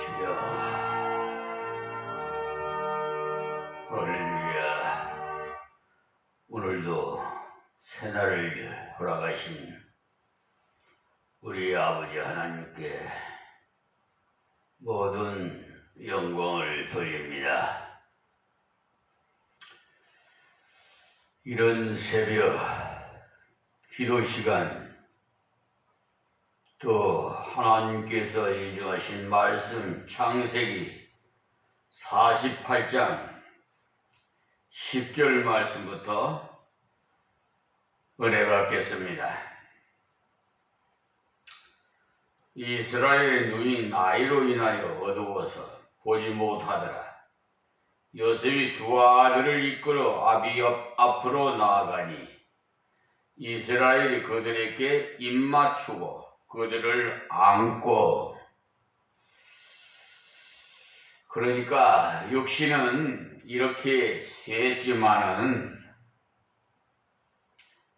주여, 할렐루야. 오늘도 새날을 허락하신 우리 아버지 하나님께 모든 영광을 돌립니다. 이런 새벽 기도 시간, 또 하나님께서 예정하신 말씀 창세기 48장 10절 말씀부터 은혜 받겠습니다. 이스라엘의 눈이 나이로 인하여 어두워서 보지 못하더라. 요셉이 두 아들을 이끌어 아비 앞으로 나아가니 이스라엘이 그들에게 입맞추고 그들을 안고, 그러니까 육신은 이렇게 쇠했지만은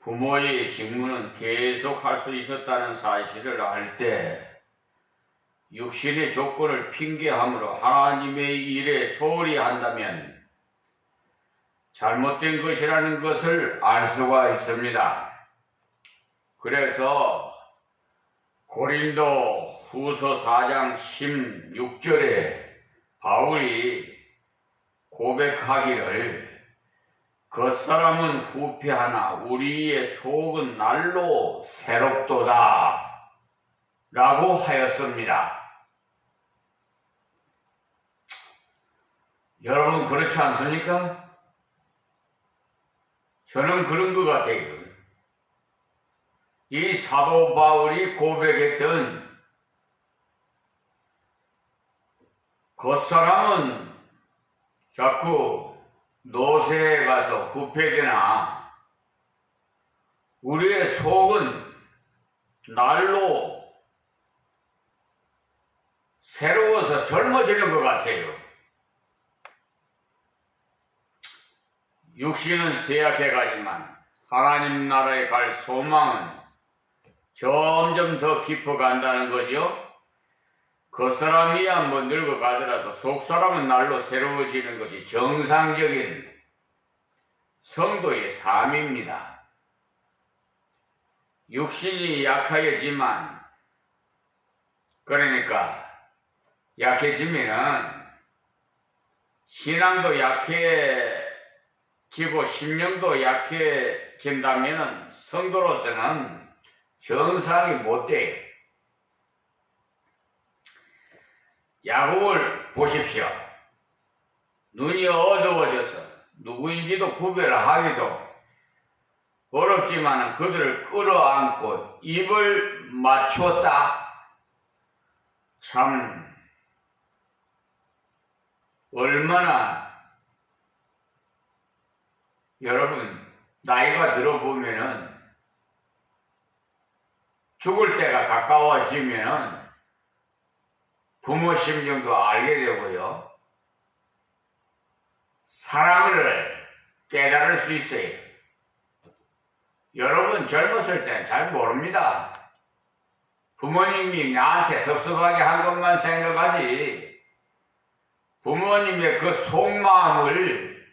부모의 직무는 계속 할 수 있었다는 사실을 알 때 육신의 조건을 핑계함으로 하나님의 일에 소홀히 한다면 잘못된 것이라는 것을 알 수가 있습니다. 그래서 고린도 후서 4장 16절에 바울이 고백하기를 겉사람은 후패하나 우리의 속은 날로 새롭도다 라고 하였습니다. 여러분 그렇지 않습니까? 저는 그런 것 같아요. 이 사도 바울이 고백했던 겉사람은 자꾸 노새에 가서 후패되나 우리의 속은 날로 새로워서 젊어지는 것 같아요. 육신은 쇠약해가지만 하나님 나라에 갈 소망은 점점 더 깊어간다는 거죠. 겉사람이야 뭐 늙어가더라도 속사람은 날로 새로워지는 것이 정상적인 성도의 삶입니다. 육신이 약하지만, 그러니까 약해지면은 신앙도 약해지고 심령도 약해진다면은 성도로서는 정상이 못 돼요. 야곱을 보십시오. 눈이 어두워져서 누구인지도 구별하기도 어렵지만 그들을 끌어안고 입을 맞추었다. 참 얼마나, 여러분 나이가 들어보면은 죽을 때가 가까워지면은 부모 심정도 알게 되고요. 사랑을 깨달을 수 있어요. 여러분 젊었을 땐 잘 모릅니다. 부모님이 나한테 섭섭하게 한 것만 생각하지 부모님의 그 속마음을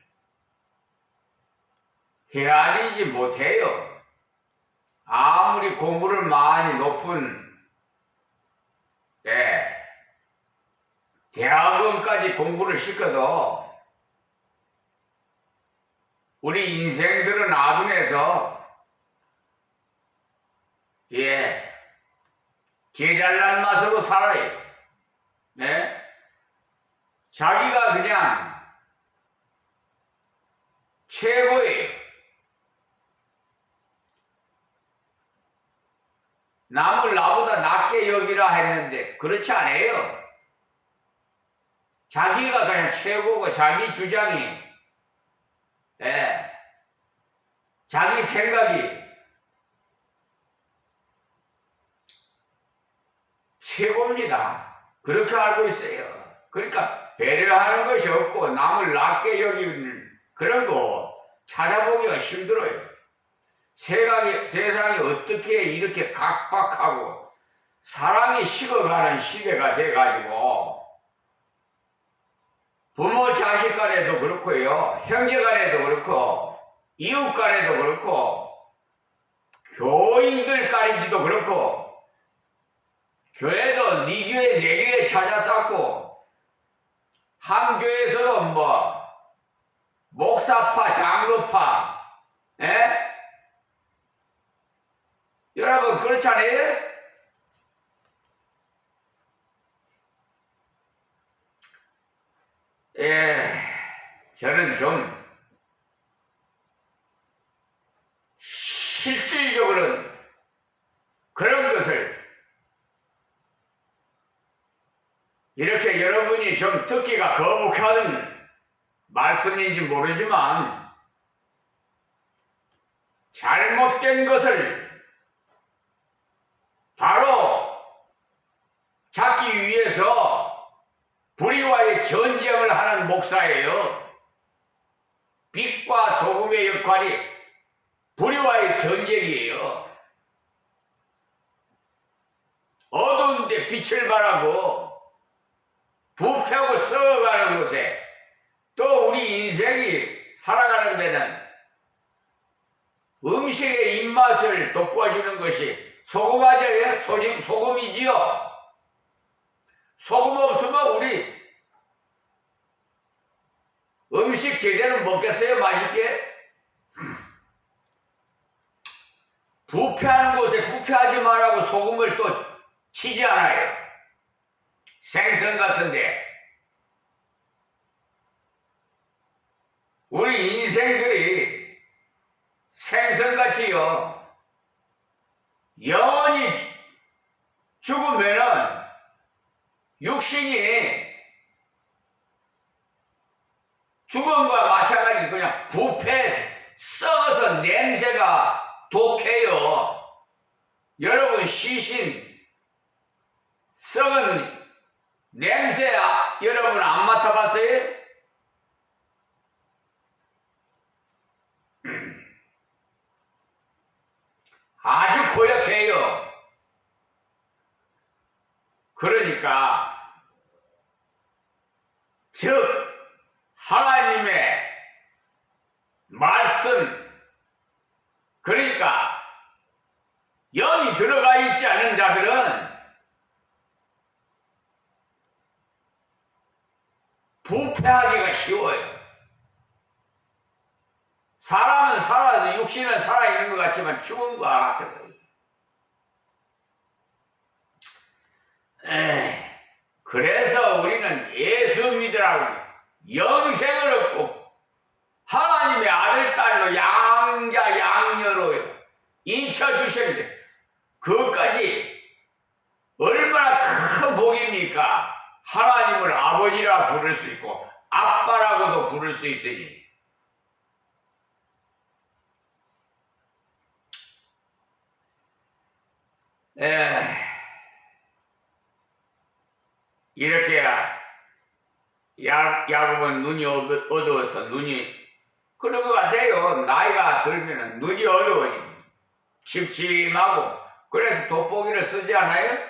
헤아리지 못해요. 아무리 공부를 많이 높은 대학원까지 공부를 시켜도 우리 인생들은 아둔해서 개잘난 맛으로 살아요. 자기가 그냥 최고예요. 남을 나보다 낮게 여기라 했는데 그렇지 않아요. 자기가 그냥 최고고 자기 주장이, 자기 생각이 최고입니다. 그렇게 알고 있어요. 그러니까 배려하는 것이 없고 남을 낮게 여기는 그런 거 찾아보기가 힘들어요. 세상이 어떻게 이렇게 각박하고 사랑이 식어가는 시대가 돼가지고 부모 자식 간에도 그렇고요. 형제 간에도 그렇고 이웃 간에도 그렇고 교인들 간인지도 그렇고 교회도 네 교회 내 교회 찾아 쌓고 한 교회에서도 뭐 목사파 장로파 여러분 그렇잖아요? 저는 좀 실질적으로는 그런 것을 이렇게 여러분이 좀 듣기가 거북한 말씀인지 모르지만 잘못된 것을 바로 잡기 위해서 불의와의 전쟁을 하는 목사예요. 빛과 소금의 역할이 불의와의 전쟁이에요. 어두운데 빛을 발하고 부패하고 썩어가는 곳에 또 우리 인생이 살아가는 데는 음식의 입맛을 돋궈주는 것이 소금 아니에요? 소금이지요. 소금 없으면 우리 음식 제대로 먹겠어요? 맛있게? 부패하는 곳에 부패하지 말라고 소금을 또 치지 않아요. 생선 같은데 우리 인생들이 생선같이요 영원히 죽으면은 육신이 죽음과 마찬가지 그냥 부패 썩어서 냄새가 독해요. 여러분 시신 썩은 냄새 여러분 안 맡아봤어요? 아주 고약해요. 그러니까 즉 하나님의 말씀 그러니까 영이 들어가 있지 않은 자들은 부패하기가 쉬워요. 사람은 살아서 육신은 살아있는 것 같지만 죽은 것 같은 거예요. 그래서 우리는 예수 믿으라고 영생을 얻고 하나님의 아들 딸로 양자 양녀로 인쳐주셨는데 그것까지 얼마나 큰 복입니까? 하나님을 아버지라 부를 수 있고 아빠라고도 부를 수 있으니 이렇게 야곱은 눈이 어두워서 눈이 그런 것 같아요. 나이가 들면 눈이 어두워지고 침침하고 그래서 돋보기를 쓰지 않아요?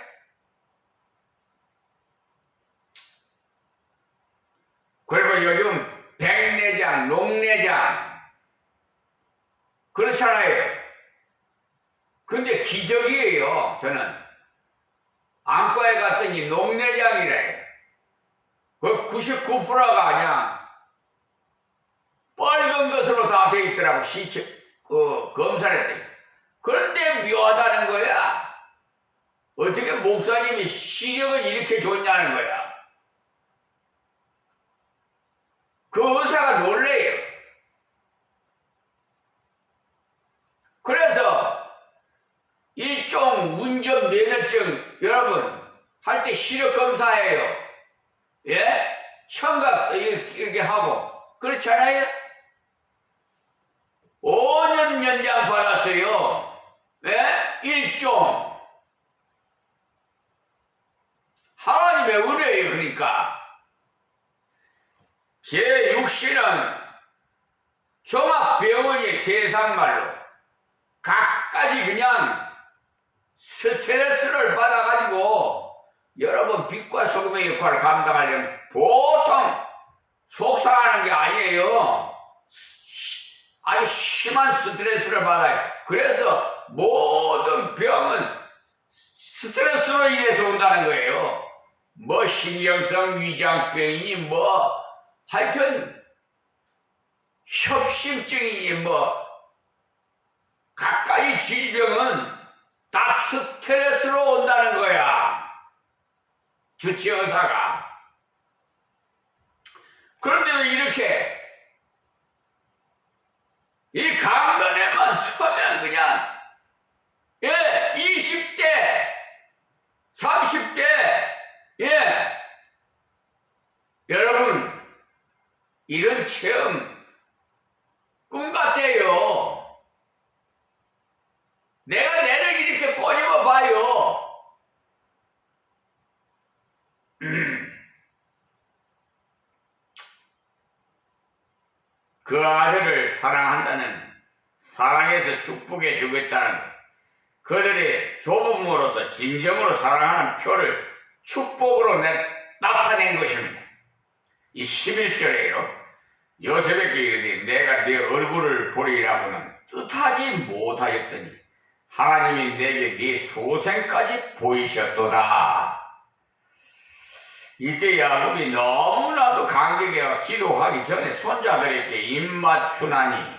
그리고 요즘 백내장, 녹내장 그렇잖아요. 근데 기적이에요. 저는 안과에 갔더니 녹내장이래. 그 99%가 그냥 빨간 것으로 다 돼 있더라고. 검사를 했더니. 그런데 묘하다는 거야. 어떻게 목사님이 시력을 이렇게 좋냐는 거야. 그 의사가 놀래요. 그래서 일종 운전면허증 여러분 할 때 시력 검사해요. 예? 청각 이렇게 하고 그렇잖아요. 5년 연장 받았어요. 예? 일종 하나님의 은혜예요. 그러니까 제 육신은 종합병원이 세상말로 각가지 그냥 스트레스를 받아가지고 여러분 빛과 소금의 역할을 감당하려면 보통 속상하는 게 아니에요. 아주 심한 스트레스를 받아요. 그래서 모든 병은 스트레스로 인해서 온다는 거예요. 뭐 신경성 위장병이니 뭐 하여튼 협심증이니 뭐 각가지 질병은 다 스트레스로 온다는 거야. 주치의사가. 그런데 왜 이렇게 이 강변에만 서면 그냥 20대 30대 여러분 이런 체험 꿈 같아요. 내가 내를 이렇게 꼬집어 봐요. 그 아들을 사랑한다는, 사랑해서 축복해 주겠다는 그들의 조부모로서 진정으로 사랑하는 표를 축복으로 나타낸 것입니다. 이 11절에요. 요셉에게 이르되 내가 네 얼굴을 보리라고는 뜻하지 못하였더니 하나님이 내게 네 소생까지 보이셨도다. 이때 야곱이 너무나도 감격해 기도하기 전에 손자들에게 입맞추나니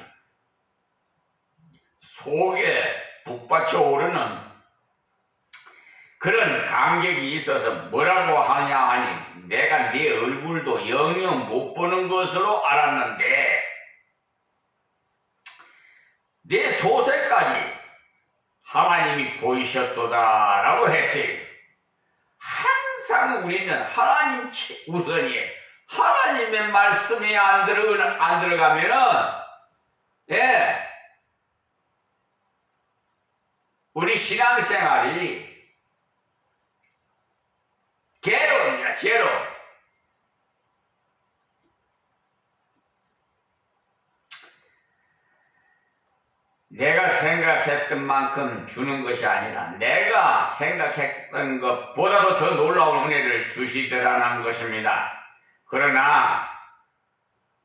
속에 북받쳐 오르는 그런 감격이 있어서 뭐라고 하냐 하니 내가 네 얼굴도 영영 못 보는 것으로 알았는데 네 소생까지 하나님이 보이셨도다 라고 했어요. 항상 우리는 하나님 우선이에요. 하나님의 말씀이 안 들어가면은 우리 신앙생활이 제로입니다. 제로. 내가 생각했던 만큼 주는 것이 아니라 내가 생각했던 것보다도 더 놀라운 은혜를 주시더라는 것입니다. 그러나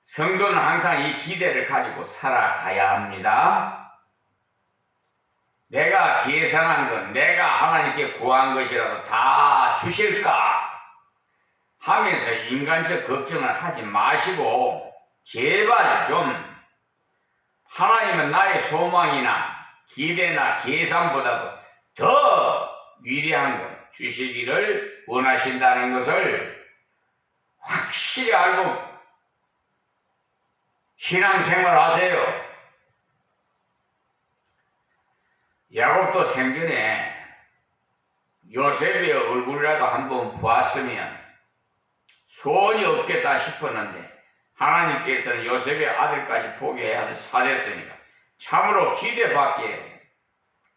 성도는 항상 이 기대를 가지고 살아가야 합니다. 내가 계산한 것, 내가 하나님께 구한 것이라도 다 주실까 하면서 인간적 걱정을 하지 마시고 제발 좀 하나님은 나의 소망이나 기대나 계산보다도 더 위대한 것 주시기를 원하신다는 것을 확실히 알고 신앙생활 하세요. 야곱도 생전에 요셉의 얼굴이라도 한번 보았으면 소원이 없겠다 싶었는데 하나님께서는 요셉의 아들까지 보게 해서 사셨으니까 참으로 기대밖에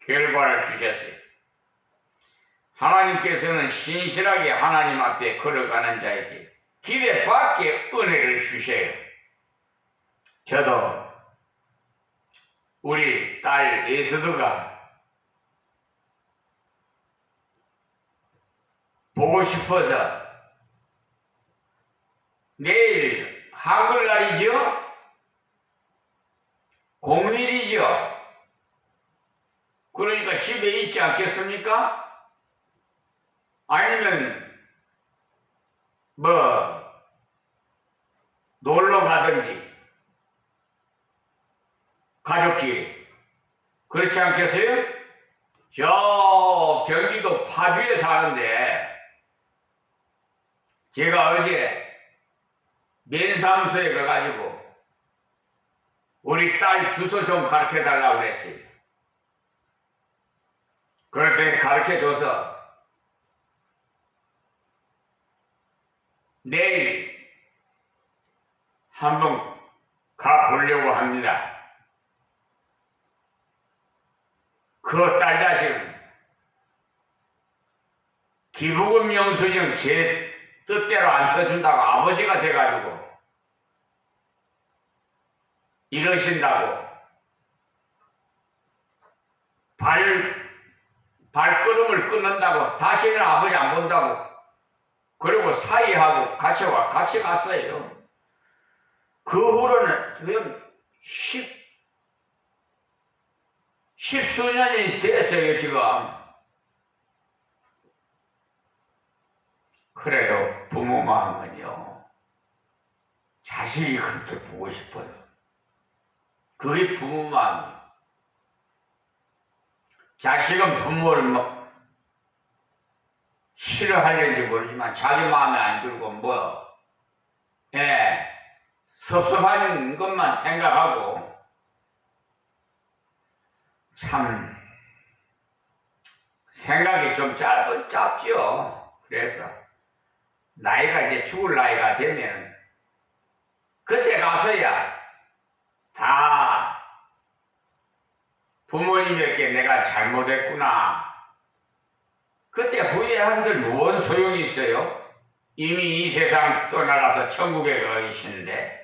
결과를 주셨어요. 하나님께서는 신실하게 하나님 앞에 걸어가는 자에게 기대밖에 은혜를 주셔요. 저도 우리 딸 에스더가 보고 싶어서 내일 한글날이죠? 공휴일이죠? 그러니까 집에 있지 않겠습니까? 아니면 뭐 놀러 가든지 가족끼리 그렇지 않겠어요? 저 경기도 파주에 사는데 제가 어제 면사무소에 가가지고 우리 딸 주소 좀 가르쳐달라고 그랬어요. 그렇게 가르쳐줘서 내일 한번 가보려고 합니다. 그 딸 자식은 기부금 영수증 제 뜻대로 안 써준다고 아버지가 돼가지고 이러신다고 발걸음을 끊는다고 다시는 아버지 안 본다고 그리고 사이하고 같이 갔어요. 그 후로는 그냥 십수년이 됐어요, 지금. 그래도 부모 마음은요, 자식이 그렇게 보고 싶어요. 그게 부모 마음이에요. 자식은 부모를 뭐 싫어하려는지 모르지만 자기 마음에 안 들고 섭섭한 것만 생각하고 참 생각이 좀 짧지요. 그래서 나이가 이제 죽을 나이가 되면 그때 가서야 다 부모님에게 내가 잘못했구나. 그때 후회한들 뭔 소용이 있어요? 이미 이 세상 떠나가서 천국에 가 계시는데.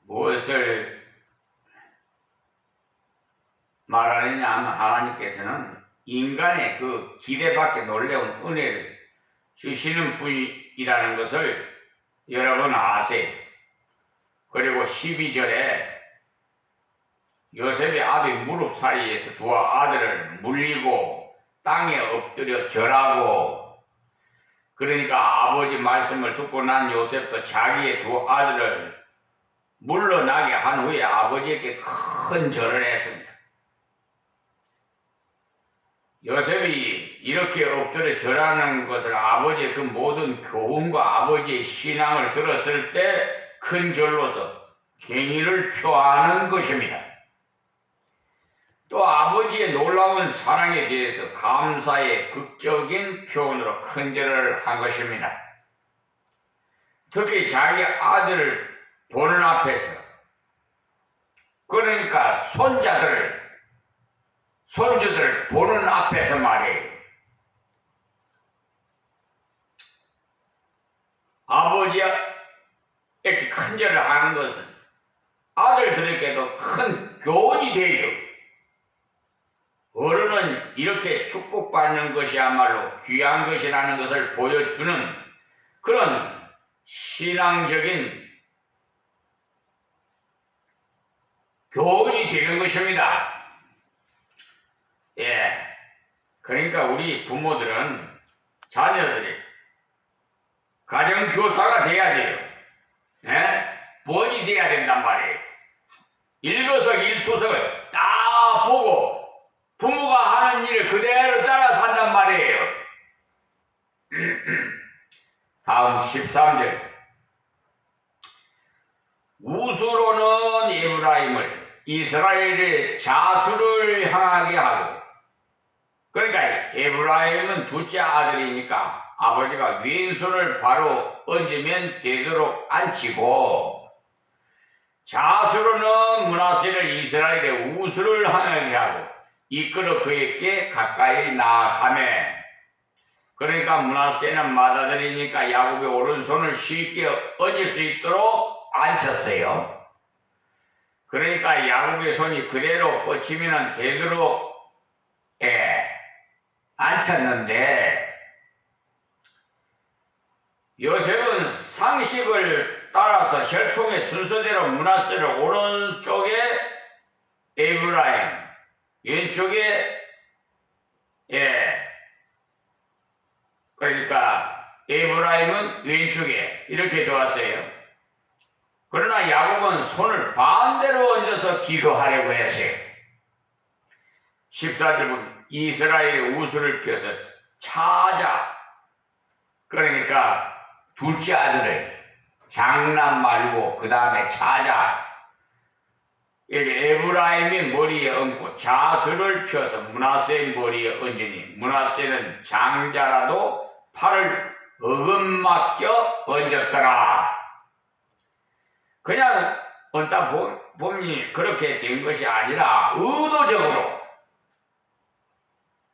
무엇을 말하느냐 하면 하나님께서는 인간의 그 기대밖에 놀라운 은혜를 주시는 분이라는 것을 여러분 아세요. 그리고 12절에 요셉의 아비 무릎 사이에서 두 아들을 물리고 땅에 엎드려 절하고, 그러니까 아버지 말씀을 듣고 난 요셉도 자기의 두 아들을 물러나게 한 후에 아버지에게 큰 절을 했습니다. 요셉이 이렇게 엎드려 절하는 것을 아버지의 그 모든 교훈과 아버지의 신앙을 들었을 때 큰 절로서 경의를 표하는 것입니다. 또 아버지의 놀라운 사랑에 대해서 감사의 극적인 표현으로 큰 절을 한 것입니다. 특히 자기 아들을 보는 앞에서, 그러니까 손주들을 보는 앞에서 말이에요. 아버지에게 큰 절을 하는 것은 아들들에게도 큰 교훈이 돼요. 어른은 이렇게 축복받는 것이야말로 귀한 것이라는 것을 보여주는 그런 신앙적인 교훈이 되는 것입니다. 그러니까 우리 부모들은 자녀들이 가정교사가 돼야 돼요. 본이 돼야 된단 말이에요. 일거석일투석을 딱 보고 부모가 하는 일을 그대로 따라 산단 말이에요. 다음 13절. 우수로는 에브라임을 이스라엘의 자수를 향하게 하고, 그러니까 에브라임은 둘째 아들이니까 아버지가 왼손을 바로 얹으면 되도록 앉히고, 자수로는 므낫세를 이스라엘의 우수를 향하게 하고 이끌어 그에게 가까이 나아가매. 그러니까 므낫세는 맏아들이니까 야곱의 오른손을 쉽게 얹을 수 있도록 앉혔어요. 그러니까 야곱의 손이 그대로 뻗치면 되도록 앉혔는데, 요셉은 상식을 따라서 혈통의 순서대로 므낫세를 오른쪽에 에브라임, 왼쪽에 그러니까 에브라임은 왼쪽에 이렇게 두었어요. 그러나 야곱은 손을 반대로 얹어서 기도하려고 했어요. 14절 보면 이스라엘의 우수를 펴서 찾아, 그러니까 둘째 아들을 장남 말고 그 다음에 찾아, 에브라임이 머리에 얹고 자수를 펴서 므낫세의 머리에 얹으니 므낫세는 장자라도 팔을 어긋맞겨 얹었더라. 그냥 얹다 보니 그렇게 된 것이 아니라 의도적으로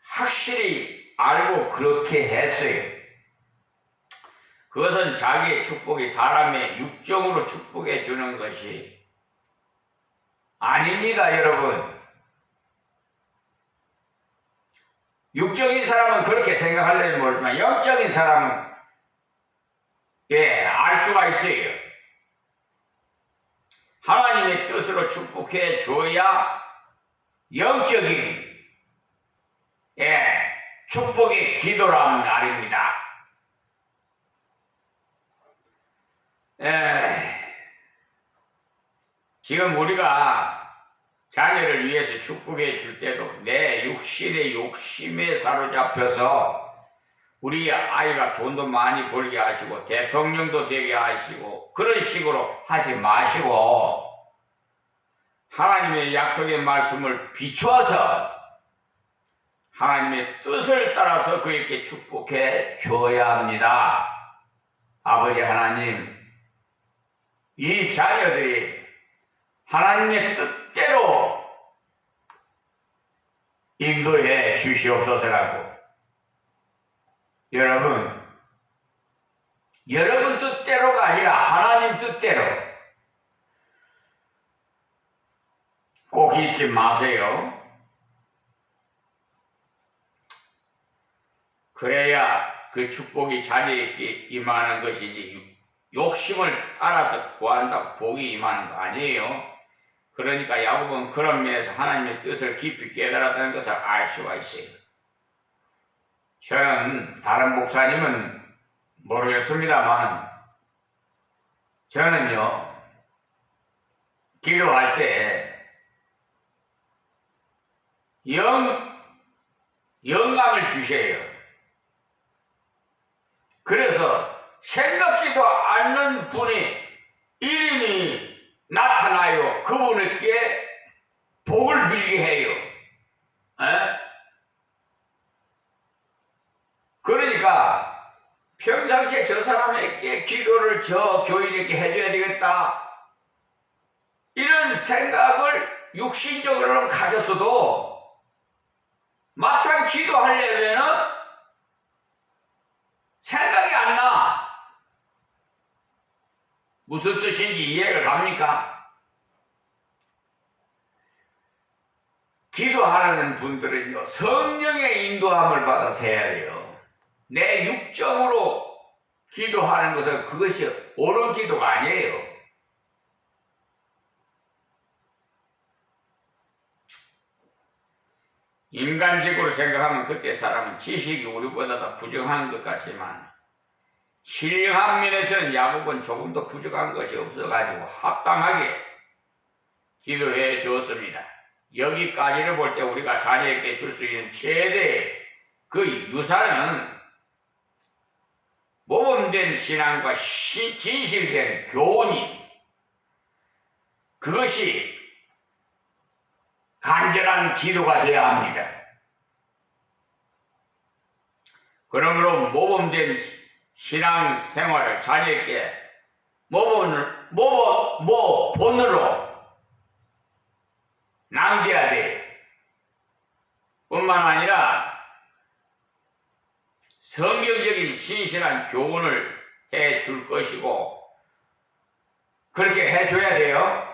확실히 알고 그렇게 했어요. 그것은 자기의 축복이 사람의 육정으로 축복해 주는 것이 아닙니다, 여러분. 육적인 사람은 그렇게 생각할려면 모르지만 영적인 사람은 알 수가 있어요. 하나님의 뜻으로 축복해 줘야 영적인 축복의 기도라는 말입니다. 지금 우리가 자녀를 위해서 축복해 줄 때도 내 육신의 욕심에 사로잡혀서 우리 아이가 돈도 많이 벌게 하시고 대통령도 되게 하시고 그런 식으로 하지 마시고 하나님의 약속의 말씀을 비추어서 하나님의 뜻을 따라서 그에게 축복해 줘야 합니다. 아버지 하나님, 이 자녀들이 하나님의 뜻대로 인도해 주시옵소서라고. 여러분 뜻대로가 아니라 하나님 뜻대로 꼭 잊지 마세요. 그래야 그 축복이 자녀에게 임하는 것이지 욕심을 따라서 구한다고 복이 임하는 거 아니에요. 그러니까 야곱은 그런 면에서 하나님의 뜻을 깊이 깨달았다는 것을 알 수가 있어요. 저는 다른 목사님은 모르겠습니다만 저는요 기도할 때 영감을 주셔요. 그래서 생각지도 않는 분이 이름이 나타나요. 그분에게 복을 빌게 해요. 그러니까 평상시에 저 사람에게 기도를 저 교인에게 해줘야 되겠다 이런 생각을 육신적으로는 가졌어도 막상 기도하려면 생각이 안 나. 무슨 뜻인지 이해가 갑니까? 기도하는 분들은요 성령의 인도함을 받아서 해야 돼요. 내 육정으로 기도하는 것은 그것이 옳은 기도가 아니에요. 인간적으로 생각하면 그때 사람은 지식이 우리보다 더 부족한 것 같지만 신령한 면에서는 야곱은 조금 더 부족한 것이 없어가지고 합당하게 기도해 주었습니다. 여기까지를 볼 때 우리가 자녀에게 줄 수 있는 최대의 그 유산은 모범된 신앙과 진실된 교훈이 그것이 간절한 기도가 되어야 합니다. 그러므로 모범된 신앙 생활을 자녀에게 본으로 남겨야 돼요. 뿐만 아니라 성경적인 신실한 교훈을 해 줄 것이고 그렇게 해줘야 돼요.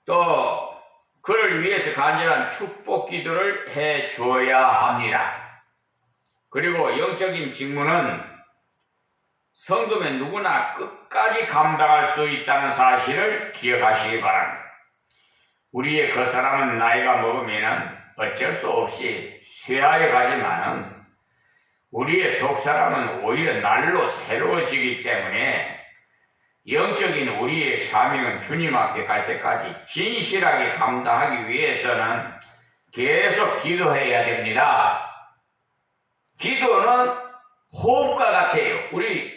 또 그를 위해서 간절한 축복 기도를 해줘야 합니다. 그리고 영적인 직무는 성도면 누구나 끝까지 감당할 수 있다는 사실을 기억하시기 바랍니다. 우리의 그 사람은 나이가 먹으면 어쩔 수 없이 쇠하여 가지만은 우리의 속사람은 오히려 날로 새로워지기 때문에 영적인 우리의 사명은 주님 앞에 갈 때까지 진실하게 감당하기 위해서는 계속 기도해야 됩니다. 기도는 호흡과 같아요. 우리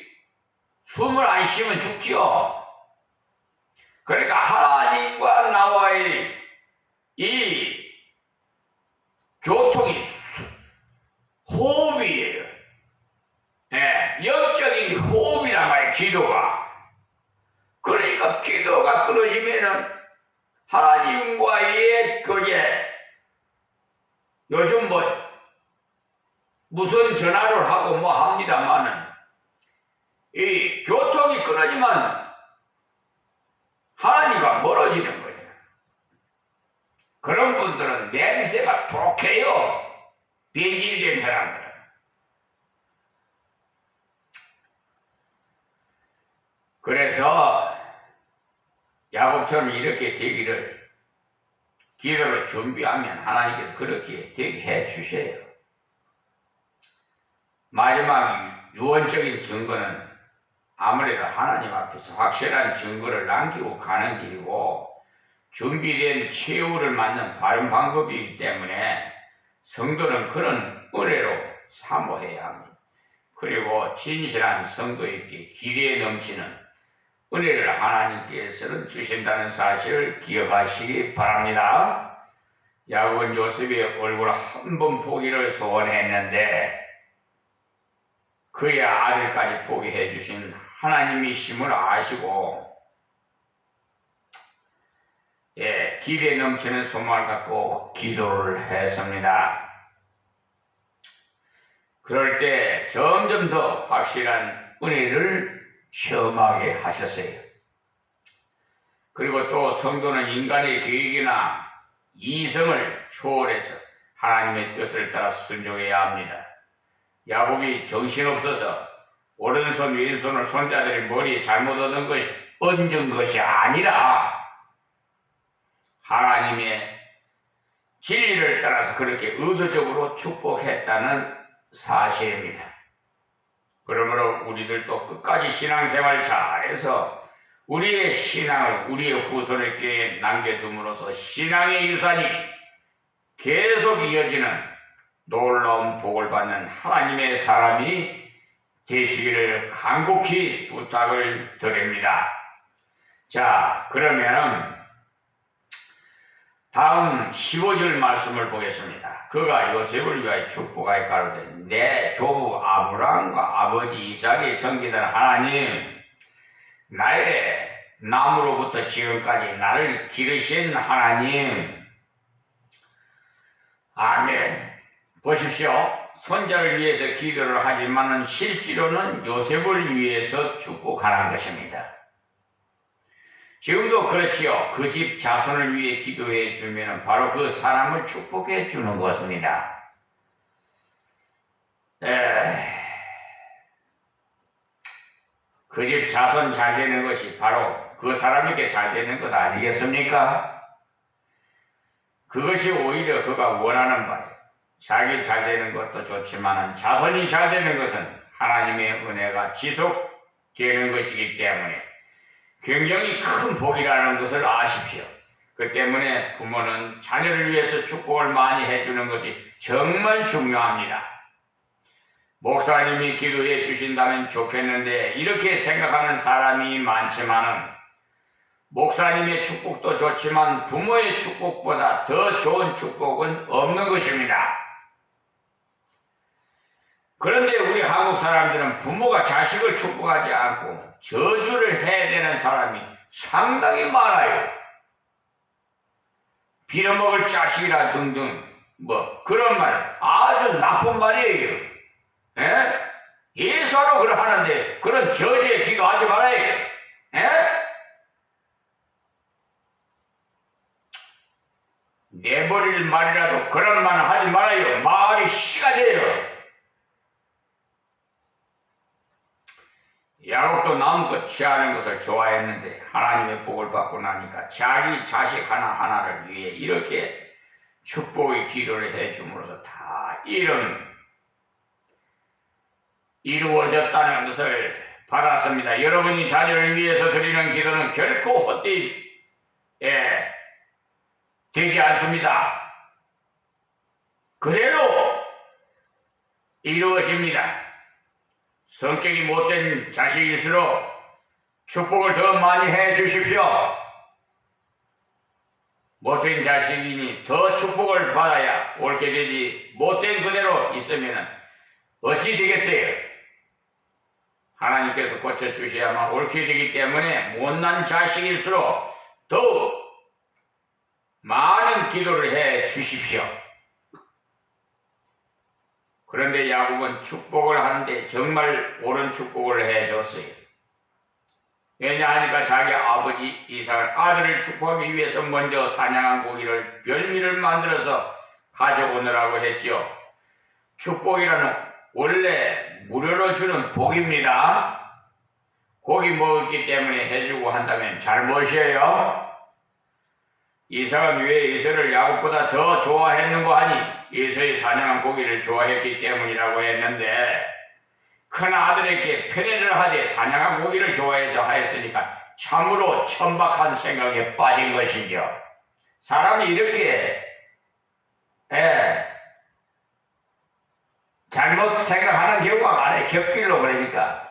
숨을 안 쉬면 죽지요. 그러니까 하나님과 나와의 이 교통이 호흡이에요. 영적인 호흡이란 말이에요. 기도가. 그러니까 기도가 끊어지면은 하나님과의 그게 요즘 무슨 전화를 하고 뭐 합니다만은 이 교통이 끊어지면 하나님과 멀어지는 거예요. 그런 분들은 냄새가 독해요. 변질이 된 사람들은. 그래서 야곱처럼 이렇게 되기를 기도로 준비하면 하나님께서 그렇게 되게 해 주셔요. 마지막 유언적인 증거는 아무래도 하나님 앞에서 확실한 증거를 남기고 가는 길이고 준비된 최후를 맞는 바른 방법이기 때문에 성도는 그런 은혜로 사모해야 합니다. 그리고 진실한 성도에게 기대에 넘치는 은혜를 하나님께서는 주신다는 사실을 기억하시기 바랍니다. 야곱은 요셉의 얼굴 한 번 보기를 소원했는데 그의 아들까지 포기해 주신 하나님이심을 아시고 기대에 넘치는 소망을 갖고 기도를 했습니다. 그럴 때 점점 더 확실한 은혜를 체험하게 하셨어요. 그리고 또 성도는 인간의 계획이나 이성을 초월해서 하나님의 뜻을 따라 순종해야 합니다. 야곱이 정신없어서 오른손 왼손을 손자들의 머리에 잘못 얹은 것이 아니라 하나님의 진리를 따라서 그렇게 의도적으로 축복했다는 사실입니다. 그러므로 우리들도 끝까지 신앙생활 잘해서 우리의 신앙을 우리의 후손에게 남겨줌으로써 신앙의 유산이 계속 이어지는 놀라운 복을 받는 하나님의 사람이 되시기를 간곡히 부탁을 드립니다. 자, 그러면 다음 15절 말씀을 보겠습니다. 그가 요셉을 위하여 축복하여 가로되 내 조부 아브라함과 아버지 이삭이 섬기던 하나님, 나의 나무로부터 지금까지 나를 기르신 하나님, 아멘. 보십시오. 손자를 위해서 기도를 하지만은 실제로는 요셉을 위해서 축복하는 것입니다. 지금도 그렇지요. 그 집 자손을 위해 기도해 주면 바로 그 사람을 축복해 주는 것입니다. 그 집 자손 잘 되는 것이 바로 그 사람에게 잘 되는 것 아니겠습니까? 그것이 오히려 그가 원하는 바예요. 자기 잘 되는 것도 좋지만 자손이 잘 되는 것은 하나님의 은혜가 지속되는 것이기 때문에 굉장히 큰 복이라는 것을 아십시오. 그 때문에 부모는 자녀를 위해서 축복을 많이 해주는 것이 정말 중요합니다. 목사님이 기도해 주신다면 좋겠는데 이렇게 생각하는 사람이 많지만은 목사님의 축복도 좋지만 부모의 축복보다 더 좋은 축복은 없는 것입니다. 그런데 우리 한국 사람들은 부모가 자식을 축복하지 않고 저주를 해야 되는 사람이 상당히 많아요. 빌어먹을 자식이라 등등 그런 말 아주 나쁜 말이에요. 예수로 그걸 하는데 그런 저주에 기도하지 말아요. 내버릴 말이라도 그런 말 하지 말아요. 말이 씨가 돼요. 야곱도 마음껏 취하는 것을 좋아했는데 하나님의 복을 받고 나니까 자기 자식 하나하나를 위해 이렇게 축복의 기도를 해줌으로써 다 이루어졌다는 것을 받았습니다. 여러분이 자녀를 위해서 드리는 기도는 결코 헛되이 되지 않습니다. 그대로 이루어집니다. 성격이 못된 자식일수록 축복을 더 많이 해 주십시오. 못된 자식이니 더 축복을 받아야 옳게 되지 못된 그대로 있으면 어찌 되겠어요? 하나님께서 고쳐주셔야만 옳게 되기 때문에 못난 자식일수록 더욱 많은 기도를 해 주십시오. 그런데 야곱은 축복을 하는데 정말 옳은 축복을 해줬어요. 왜냐하니까 자기 아버지 이삭은 아들을 축복하기 위해서 먼저 사냥한 고기를 별미를 만들어서 가져오느라고 했지요. 축복이라는 원래 무료로 주는 복입니다. 고기 먹었기 때문에 해주고 한다면 잘못이에요. 이삭은 왜 에서를 야곱보다 더 좋아했는고 하니 에서의 사냥한 고기를 좋아했기 때문이라고 했는데, 큰 아들에게 편애를 하되 사냥한 고기를 좋아해서 하였으니까 참으로 천박한 생각에 빠진 것이죠. 사람이 이렇게 잘못 생각하는 경우가 많아요. 곁길로. 그러니까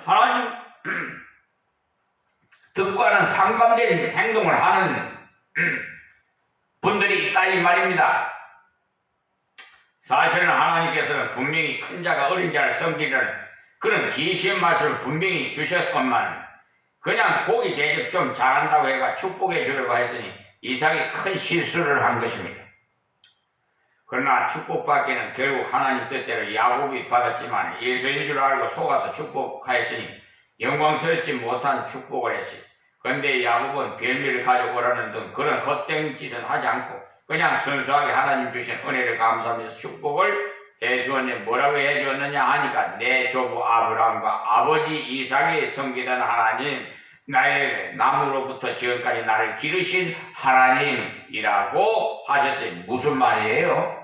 하나님 뜻과는 상반된 행동을 하는 분들이 있다 이 말입니다. 사실은 하나님께서는 분명히 큰 자가 어린 자를 섬기려는 그런 기시의 말씀을 분명히 주셨건만 그냥 고기 대접 좀 잘한다고 해가 축복해 주려고 했으니 이삭이 큰 실수를 한 것입니다. 그러나 축복받기는 결국 하나님 뜻대로 야곱이 받았지만 예수인 줄 알고 속아서 축복하였으니 영광스럽지 못한 축복을 했지. 그런데 야곱은 별미를 가져오라는 등 그런 헛된 짓은 하지 않고 그냥 순수하게 하나님 주신 은혜를 감사하면서 축복을 해주었는데, 뭐라고 해주었느냐 하니까 내 조부 아브라함과 아버지 이삭이 섬기던 하나님, 나의 나무로부터 지금까지 나를 기르신 하나님이라고 하셨어요. 무슨 말이에요?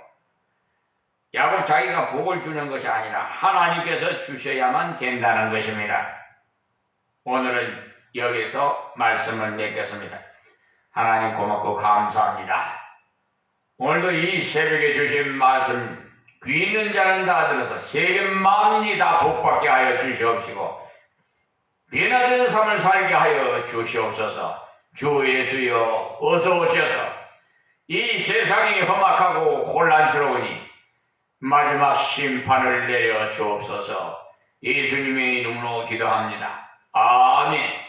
야곱 자기가 복을 주는 것이 아니라 하나님께서 주셔야만 된다는 것입니다. 오늘은 여기서 말씀을 맺겠습니다. 하나님 고맙고 감사합니다. 오늘도 이 새벽에 주신 말씀 귀 있는 자는 다 들어서 세겜 만민이 다 복받게 하여 주시옵시고 변화되는 삶을 살게 하여 주시옵소서. 주 예수여 어서 오셔서 이 세상이 험악하고 혼란스러우니 마지막 심판을 내려 주옵소서. 예수님의 이름으로 기도합니다. 아멘.